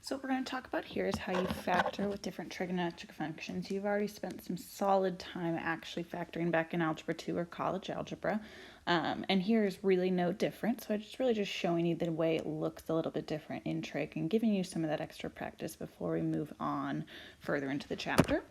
So what we're going to talk about here is how you factor with different trigonometric functions. You've already spent some solid time actually factoring back in Algebra 2 or college algebra. And here is really no different. So I'm just showing you the way it looks a little bit different in trig and giving you some of that extra practice before we move on further into the chapter.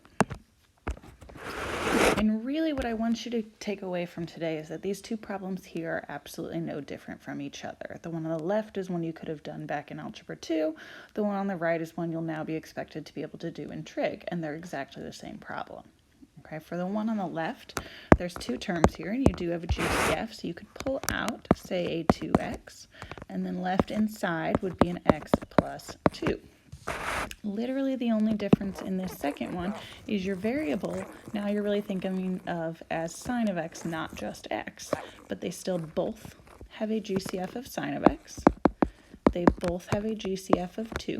And really what I want you to take away from today is that these two problems here are absolutely no different from each other. The one on the left is one you could have done back in Algebra 2. The one on the right is one you'll now be expected to be able to do in trig, and they're exactly the same problem. Okay, for the one on the left, there's two terms here, and you do have a GCF, so you could pull out, say, a 2x, and then left inside would be an x plus 2. Literally the only difference in this second one is your variable. Now you're really thinking of as sine of x, not just x, but they still both have a GCF of sine of x. They both have a GCF of 2.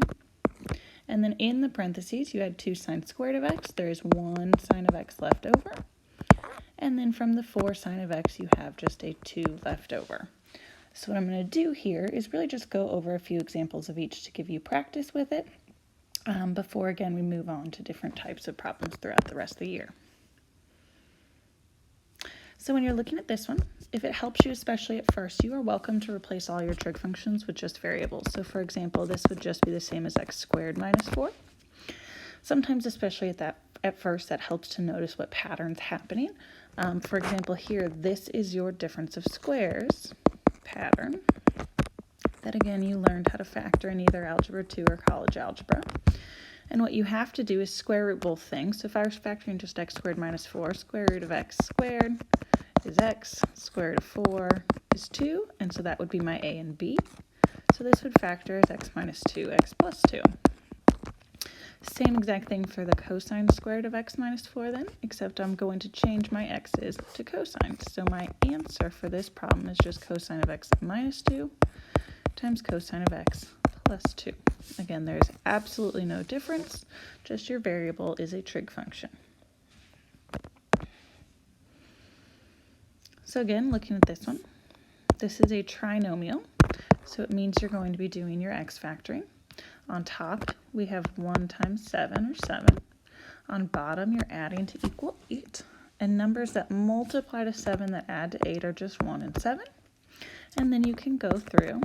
And then in the parentheses, you had 2 sine squared of x. There is 1 sine of x left over. And then from the 4 sine of x, you have just a 2 left over. So what I'm going to do here is really just go over a few examples of each to give you practice with it before, again, we move on to different types of problems throughout the rest of the year. So when you're looking at this one, if it helps you, especially at first, you are welcome to replace all your trig functions with just variables. So for example, this would just be the same as x squared minus 4. Sometimes, especially at first, that helps to notice what pattern's happening. For example, here, this is your difference of squares pattern that, again, you learned how to factor in either Algebra 2 or college algebra. And what you have to do is square root both things. So if I was factoring just x squared minus 4, square root of x squared is x, square root of 4 is 2, and so that would be my a and b. So this would factor as x minus 2, x plus 2. Same exact thing for the cosine squared of x minus 4 then, except I'm going to change my x's to cosines. So my answer for this problem is just cosine of x minus 2 times cosine of x plus 2. Again, there's absolutely no difference, just your variable is a trig function. So again, looking at this one, this is a trinomial, so it means you're going to be doing your x factoring. On top, we have 1 times 7, or 7. On bottom, you're adding to equal 8. And numbers that multiply to 7 that add to 8 are just 1 and 7. And then you can go through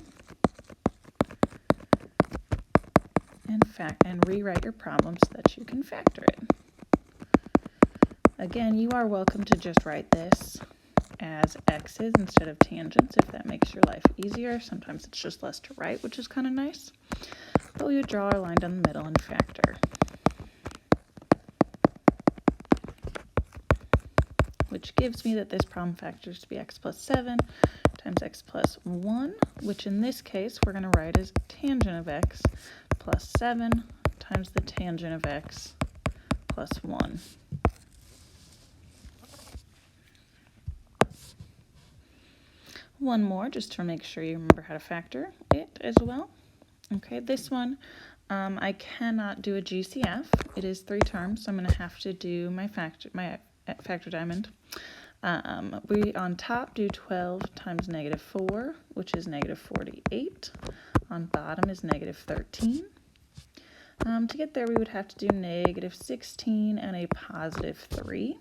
and rewrite your problem so that you can factor it. Again, you are welcome to just write this as x's instead of tangents if that makes your life easier. Sometimes it's just less to write, which is kind of nice. But we would draw our line down the middle and factor, which gives me that this problem factors to be x plus 7 times x plus 1, which in this case we're going to write as tangent of x plus 7 times the tangent of x plus 1. One more, just to make sure you remember how to factor it as well. Okay, this one, I cannot do a GCF. It is 3 terms, so I'm going to have to do my factor diamond. We on top do 12 times negative 4, which is negative 48. On bottom is negative 13. To get there, we would have to do negative 16 and a positive 3.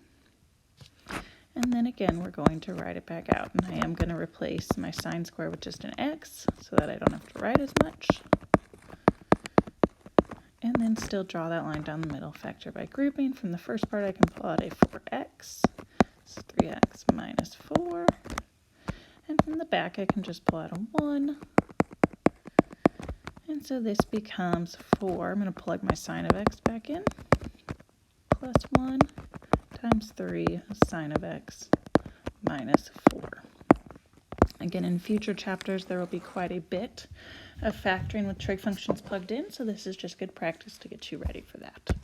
And then again, we're going to write it back out. And I am going to replace my sine square with just an x so that I don't have to write as much. And then still draw that line down the middle, factor by grouping. From the first part, I can pull out a 4x. It's 3x minus 4. And from the back, I can just pull out a 1. And so this becomes 4. I'm going to plug my sine of x back in. Plus 1 times 3 sine of x minus 4. Again, in future chapters, there will be quite a bit of factoring with trig functions plugged in, so this is just good practice to get you ready for that.